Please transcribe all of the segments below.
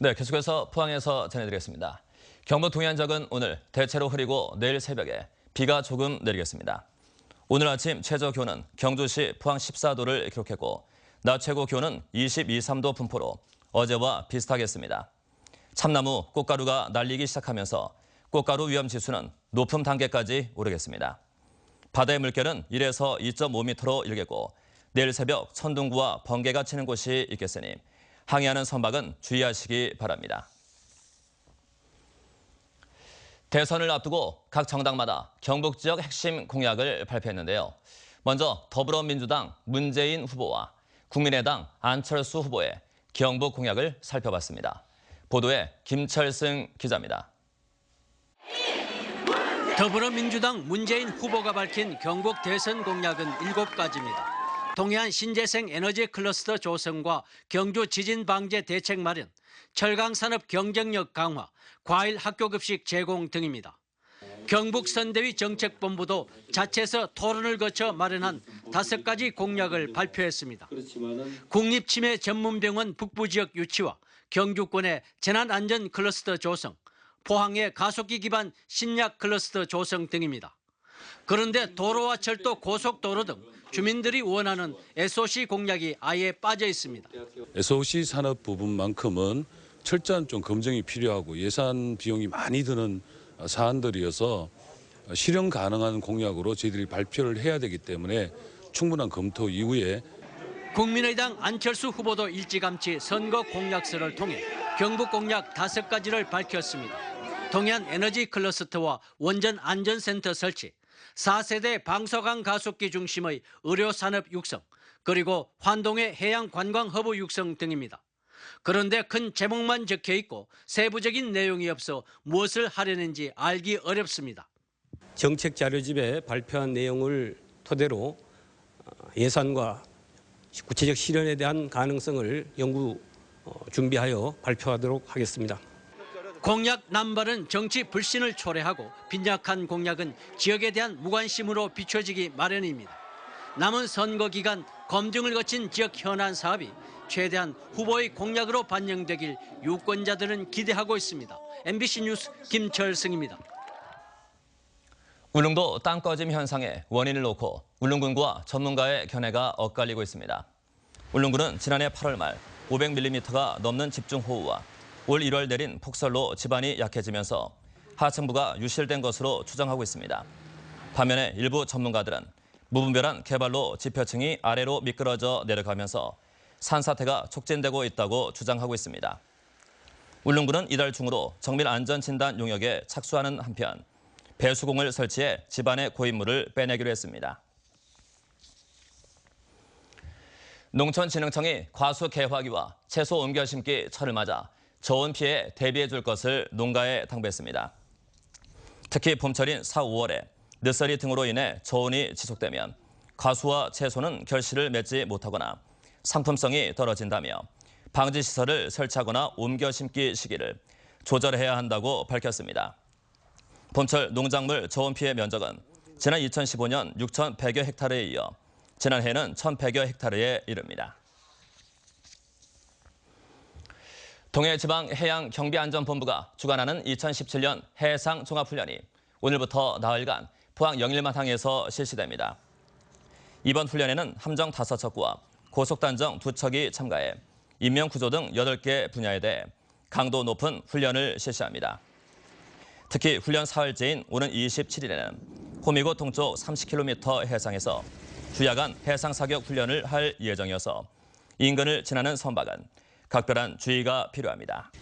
네, 계속해서 포항에서 전해드리겠습니다. 경북 동해안적은 오늘 대체로 흐리고 내일 새벽에 비가 조금 내리겠습니다. 오늘 아침 최저 기온은 경주시 포항 14도를 기록했고 낮 최고 기온은 22, 3도 분포로 어제와 비슷하겠습니다. 참나무, 꽃가루가 날리기 시작하면서 꽃가루 위험 지수는 높음 단계까지 오르겠습니다. 바다의 물결은 1에서 2.5m로 일겠고 내일 새벽 천둥구와 번개가 치는 곳이 있겠으니 항해하는 선박은 주의하시기 바랍니다. 대선을 앞두고 각 정당마다 경북 지역 핵심 공약을 발표했는데요. 먼저 더불어민주당 문재인 후보와 국민의당 안철수 후보의 경북 공약을 살펴봤습니다. 보도에 김철승 기자입니다. 더불어민주당 문재인 후보가 밝힌 경북 대선 공약은 7가지입니다. 동해안 신재생 에너지 클러스터 조성과 경주 지진 방제 대책 마련, 철강산업 경쟁력 강화, 과일 학교급식 제공 등입니다. 경북선대위 정책본부도 자체에서 토론을 거쳐 마련한 5가지 공약을 발표했습니다. 국립치매 전문병원 북부지역 유치와 경주권의 재난안전 클러스터 조성, 포항의 가속기 기반 신약 클러스터 조성 등입니다. 그런데 도로와 철도, 고속도로 등 주민들이 원하는 SOC 공약이 아예 빠져 있습니다. SOC 산업 부분만큼은 철저한 좀 검증이 필요하고 예산 비용이 많이 드는 사안들이어서 실현 가능한 공약으로 저희들이 발표를 해야 되기 때문에 충분한 검토 이후에 국민의당 안철수 후보도 일찌감치 선거 공약서를 통해 경북 공약 5가지를 밝혔습니다. 동해안 에너지 클러스터와 원전 안전센터 설치, 4세대 방서강 가속기 중심의 의료산업 육성, 그리고 환동의 해양 관광 허브 육성 등입니다. 그런데 큰 제목만 적혀 있고 세부적인 내용이 없어 무엇을 하려는지 알기 어렵습니다. 정책 자료집에 발표한 내용을 토대로 예산과 구체적 실현에 대한 가능성을 연구 준비하여 발표하도록 하겠습니다. 공약 남발은 정치 불신을 초래하고 빈약한 공약은 지역에 대한 무관심으로 비춰지기 마련입니다. 남은 선거 기간 검증을 거친 지역 현안 사업이 최대한 후보의 공약으로 반영되길 유권자들은 기대하고 있습니다. MBC 뉴스 김철승입니다. 울릉도 땅꺼짐 현상의 원인을 놓고 울릉군과 전문가의 견해가 엇갈리고 있습니다. 울릉군은 지난해 8월 말 500mm가 넘는 집중호우와 올 1월 내린 폭설로 지반이 약해지면서 하층부가 유실된 것으로 추정하고 있습니다. 반면에 일부 전문가들은 무분별한 개발로 지표층이 아래로 미끄러져 내려가면서 산사태가 촉진되고 있다고 주장하고 있습니다. 울릉군은 이달 중으로 정밀 안전진단 용역에 착수하는 한편 배수공을 설치해 지반의 고인물을 빼내기로 했습니다. 농촌진흥청이 과수 개화기와 채소 옮겨 심기 철을 맞아 저온 피해에 대비해 줄 것을 농가에 당부했습니다. 특히 봄철인 4, 5월에 늦서리 등으로 인해 저온이 지속되면 과수와 채소는 결실을 맺지 못하거나 상품성이 떨어진다며 방지시설을 설치하거나 옮겨 심기 시기를 조절해야 한다고 밝혔습니다. 봄철 농작물 저온 피해 면적은 지난 2015년 6,100여 헥타르에 이어 지난해에는 1,100여 헥타르에 이릅니다. 동해지방해양경비안전본부가 주관하는 2017년 해상종합훈련이 오늘부터 나흘간 포항 영일만항에서 실시됩니다. 이번 훈련에는 함정 5척과 고속단정 2척이 참가해 인명구조 등 8개 분야에 대해 강도 높은 훈련을 실시합니다. 특히 훈련 사흘째인 오는 27일에는 호미곶 동쪽 30km 해상에서 주야간 해상사격 훈련을 할 예정이어서 인근을 지나는 선박은 각별한 주의가 필요합니다.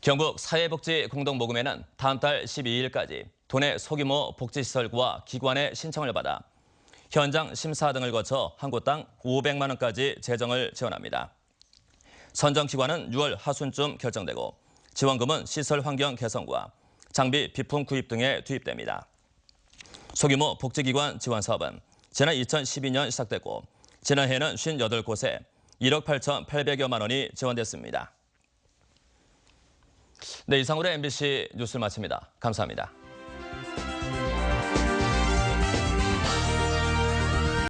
경북 사회복지공동모금회는 다음 달 12일까지 도내 소규모 복지시설과 기관의 신청을 받아 현장 심사 등을 거쳐 한 곳당 500만 원까지 재정을 지원합니다. 선정기관은 6월 하순쯤 결정되고 지원금은 시설 환경 개선과 장비 비품 구입 등에 투입됩니다. 소규모 복지기관 지원 사업은 지난 2012년 시작됐고 지난해에는 58곳에 1억 8,800여만 원이 지원됐습니다. 네, 이상으로 MBC 뉴스를 마칩니다. 감사합니다.